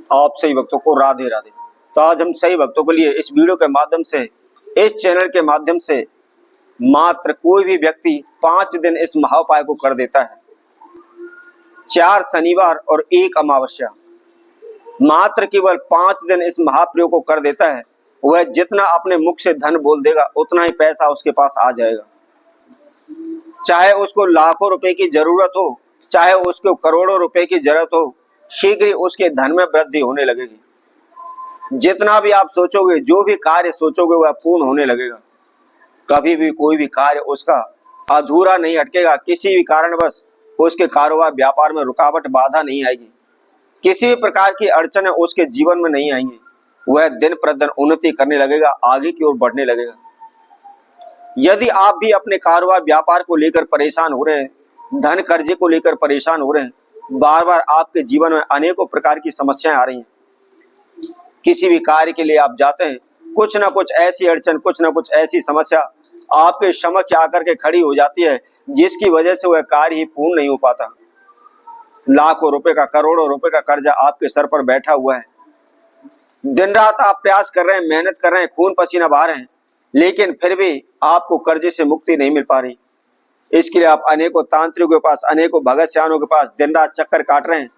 आप सही भक्तों को राधे राधे। तो आज हम सही भक्तों के लिए इस वीडियो के माध्यम से, इस चैनल के माध्यम से मात्र कोई भी व्यक्ति 5 दिन इस महाउपाय को कर देता है, 4 शनिवार और 1 अमावस्या, मात्र केवल 5 दिन इस महाप्रयोग को कर देता है, वह जितना अपने मुख से धन बोल देगा उतना ही पैसा उसके पास आ जाएगा। चाहे उसको लाखों रुपए की जरूरत हो, चाहे उसको करोड़ों रुपए की जरूरत हो, शीघ्र ही उसके धन में वृद्धि होने लगेगी। जितना भी आप सोचोगे, जो भी कार्य सोचोगे वह पूर्ण होने लगेगा। कभी भी कोई भी कार्य उसका अधूरा नहीं अटकेगा। किसी भी कारणवश उसके कारोबार व्यापार में रुकावट बाधा नहीं आएगी। किसी भी प्रकार की अड़चनें उसके जीवन में नहीं आएंगी। वह दिन प्रतिदिन उन्नति करने लगेगा, आगे की ओर बढ़ने लगेगा। यदि आप भी अपने कारोबार व्यापार को लेकर परेशान हो रहे हैं, धन कर्जे को लेकर परेशान हो रहे हैं, बार बार आपके जीवन में अनेकों प्रकार की समस्याएं आ रही हैं, किसी भी कार्य के लिए आप जाते हैं, कुछ ना कुछ ऐसी अड़चन, कुछ ना कुछ ऐसी समस्या आपके समक्ष आकर के खड़ी हो जाती है, जिसकी वजह से वह कार्य ही पूर्ण नहीं हो पाता। लाखों रुपए का, करोड़ों रुपए का कर्जा आपके सर पर बैठा हुआ है। दिन रात आप प्रयास कर रहे हैं, मेहनत कर रहे हैं, खून पसीना बहा रहे हैं, लेकिन फिर भी आपको कर्जे से मुक्ति नहीं मिल पा रही। इसके लिए आप अनेकों तांत्रिकों के पास, अनेकों भगत सियानों के पास दिन रात चक्कर काट रहे हैं,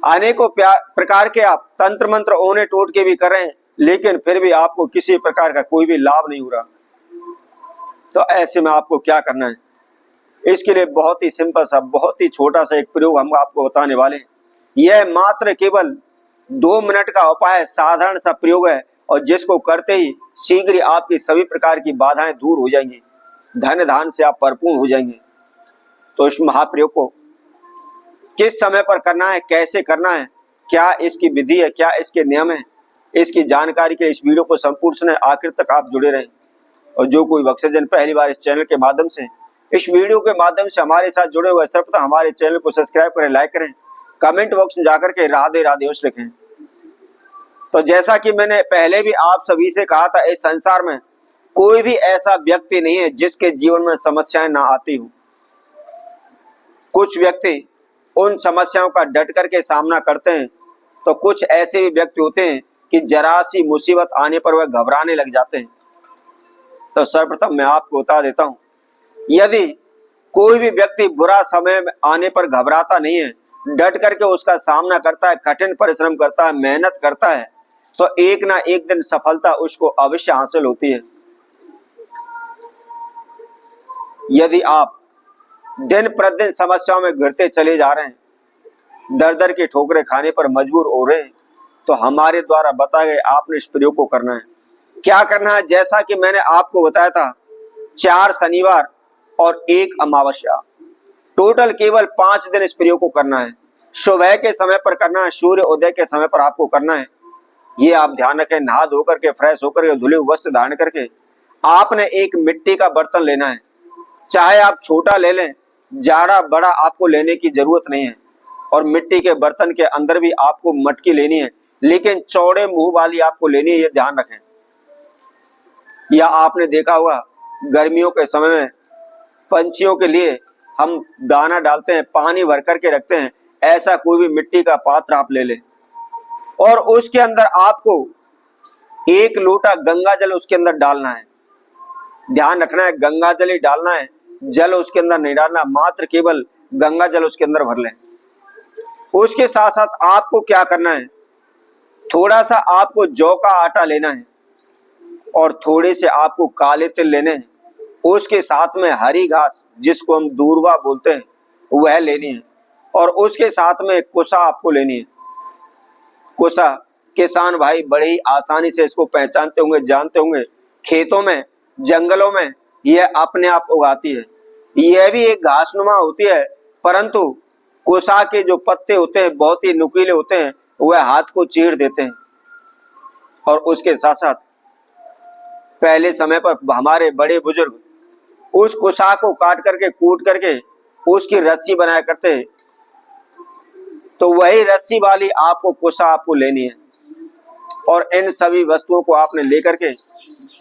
अनेकों प्रकार के आप तंत्र मंत्र ओने टोटके भी कर रहे हैं, लेकिन फिर भी आपको किसी प्रकार का कोई भी लाभ नहीं हो रहा। तो ऐसे में आपको क्या करना है? इसके लिए बहुत ही सिंपल सा, बहुत ही छोटा सा एक प्रयोग हम आपको बताने वाले हैं। यह मात्र केवल 2 मिनट का उपाय है, साधारण सा प्रयोग है, और जिसको करते ही शीघ्र ही आपकी सभी प्रकार की बाधाएं दूर हो जाएंगी, धन धान से आप भरपूर हो जाएंगे। तो इस महाप्रयोग को किस समय पर करना है, कैसे करना है, क्या इसकी विधि है, क्या इसके नियम है, इसकी जानकारी के लिए इस वीडियो को संपूर्ण सुने, आखिर तक आप जुड़े रहें। और जो कोई भक्तजन पहली बार इस चैनल के माध्यम से, इस वीडियो के माध्यम से हमारे साथ जुड़े हुए, सर्वप्रथम हमारे चैनल को सब्सक्राइब करें, लाइक करें, कमेंट बॉक्स में जाकर के राधे राधे अवश्य लिखें। तो जैसा कि मैंने पहले भी आप सभी से कहा था, इस संसार में कोई भी ऐसा व्यक्ति नहीं है जिसके जीवन में समस्याएं ना आती हो। कुछ व्यक्ति उन समस्याओं का डट करके सामना करते हैं, तो कुछ ऐसे भी व्यक्ति होते हैं कि जरा सी मुसीबत आने पर वह घबराने लग जाते हैं। तो सर्वप्रथम मैं आपको बता देता हूं, यदि कोई भी व्यक्ति बुरा समय आने पर घबराता नहीं है, डट करके उसका सामना करता है, कठिन परिश्रम करता है, मेहनत करता है, तो एक ना एक दिन सफलता उसको अवश्य हासिल होती है। यदि आप दिन प्रतिदिन समस्याओं में घिरते चले जा रहे हैं, दर दर की ठोकरें खाने पर मजबूर हो रहे हैं, तो हमारे द्वारा बताए गए आपने इस प्रयोग को करना है। क्या करना है? जैसा कि मैंने आपको बताया था, 4 शनिवार और 1 अमावस्या, टोटल केवल 5 दिन इस प्रयोग को करना है। सुबह के समय पर करना है, सूर्य उदय के समय पर आपको करना है। ये आप ध्यान रखें, नहा धो करके, फ्रेश होकर के, धुले वस्त्र धारण करके आपने एक मिट्टी का बर्तन लेना है। चाहे आप छोटा ले लें, ज्यादा बड़ा आपको लेने की जरूरत नहीं है। और मिट्टी के बर्तन के अंदर भी आपको मटकी लेनी है, लेकिन चौड़े मुंह वाली आपको लेनी है, ये ध्यान रखें। या आपने देखा होगा गर्मियों के समय में पंछियों के लिए हम दाना डालते हैं, पानी भर करके रखते हैं, ऐसा कोई भी मिट्टी का पात्र आप ले लें, और उसके अंदर आपको 1 लोटा गंगा जल उसके अंदर डालना है। ध्यान रखना है, गंगा जल ही डालना है, जल उसके अंदर नहीं डालना, मात्र केवल गंगा जल उसके अंदर भर लें। उसके साथ साथ आपको क्या करना है, थोड़ा सा आपको जौ का आटा लेना है, और थोड़े से आपको काले तिल लेने हैं। उसके साथ में हरी घास, जिसको हम दूर्वा बोलते हैं, वह लेनी है, और उसके साथ में कुसा आपको लेनी है। कुसा किसान भाई बड़े ही आसानी से इसको पहचानते होंगे, जानते होंगे, खेतों में, जंगलों में यह अपने आप उगाती है। यह भी एक घासनुमा होती है, परंतु कुसा के जो पत्ते होते हैं बहुत ही नुकीले होते हैं, वह हाथ को चीर देते हैं। और उसके साथ साथ पहले समय पर हमारे बड़े बुजुर्ग उस कुसा को काट करके, कूट करके उसकी रस्सी बनाया करते हैं। तो वही रस्सी वाली आपको कुसा आपको लेनी है, और इन सभी वस्तुओं को आपने लेकर के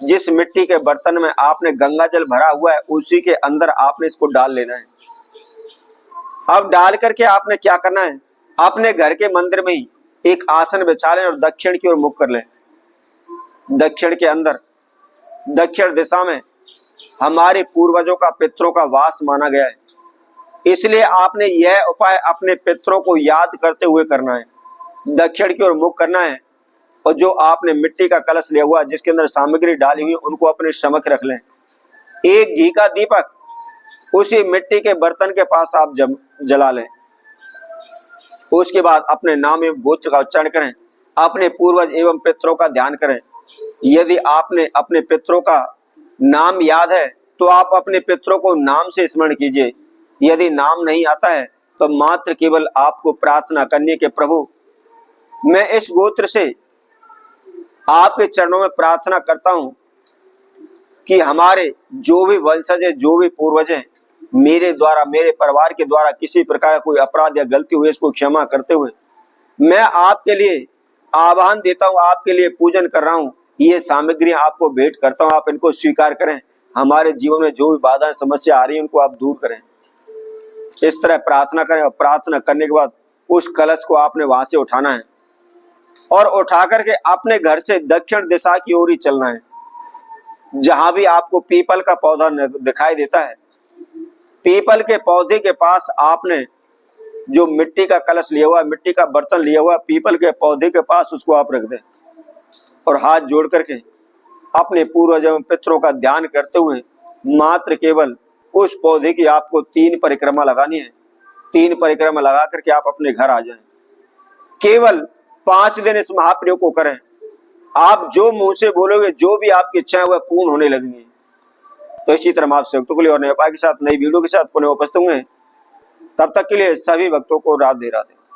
जिस मिट्टी के बर्तन में आपने गंगा जल भरा हुआ है, उसी के अंदर आपने इसको डाल लेना है। अब डाल करके आपने क्या करना है, अपने घर के मंदिर में ही एक आसन बिछा लें और दक्षिण की ओर मुख कर लें। दक्षिण के अंदर, दक्षिण दिशा में हमारे पूर्वजों का, पितरों का वास माना गया है, इसलिए आपने यह उपाय अपने पितरों को याद करते हुए करना है। दक्षिण की ओर मुख करना है और जो आपने मिट्टी का कलश लिया हुआ जिसके अंदर सामग्री डाली हुई उनको अपने समक्ष रख लें। एक घी का दीपक उसी मिट्टी के बर्तन के पास आप जला लें। उसके बाद अपने नाम एवं गोत्र का उच्चारण करें, अपने पूर्वज एवं पितरों का ध्यान करें। यदि आपने अपने पितरों का नाम याद है तो आप अपने पितरों को नाम से स्मरण कीजिए। यदि नाम नहीं आता है तो मात्र केवल आपको प्रार्थना करनी कि प्रभु, मैं इस गोत्र से आपके चरणों में प्रार्थना करता हूं कि हमारे जो भी वंशज है, जो भी पूर्वज हैं, मेरे द्वारा, मेरे परिवार के द्वारा किसी प्रकार का कोई अपराध या गलती हुई इसको क्षमा करते हुए मैं आपके लिए आह्वान देता हूं, आपके लिए पूजन कर रहा हूं। ये सामग्री आपको भेंट करता हूं, आप इनको स्वीकार करें। हमारे जीवन में जो भी बाधाएं, समस्या आ रही है उनको आप दूर करें। इस तरह प्रार्थना करें और प्रार्थना करने के बाद उस कलश को आपने वहां से उठाना है और उठा करके अपने घर से दक्षिण दिशा की ओर ही चलना है। जहां भी आपको पीपल का पौधा दिखाई देता है, पीपल के पौधे के पास आपने जो मिट्टी का कलश लिया हुआ, मिट्टी का बर्तन लिया हुआ, पीपल के पौधे के पास उसको आप रख दें और हाथ जोड़ करके अपने पूर्वज एवं पितरों का ध्यान करते हुए मात्र केवल उस पौधे की आपको 3 परिक्रमा लगानी है। 3 परिक्रमा लगा करके आप अपने घर आ जाएं। केवल 5 दिन इस महाप्रयोग को करें। आप जो मुंह से बोलोगे, जो भी आपकी इच्छाएं वह पूर्ण होने लगेंगी। तो इसी तरह आपसे भक्तों के लिए और नए उपाय के साथ नई वीडियो के साथ पुनः उपस्थित होंगे। तब तक के लिए सभी भक्तों को राधे राधे।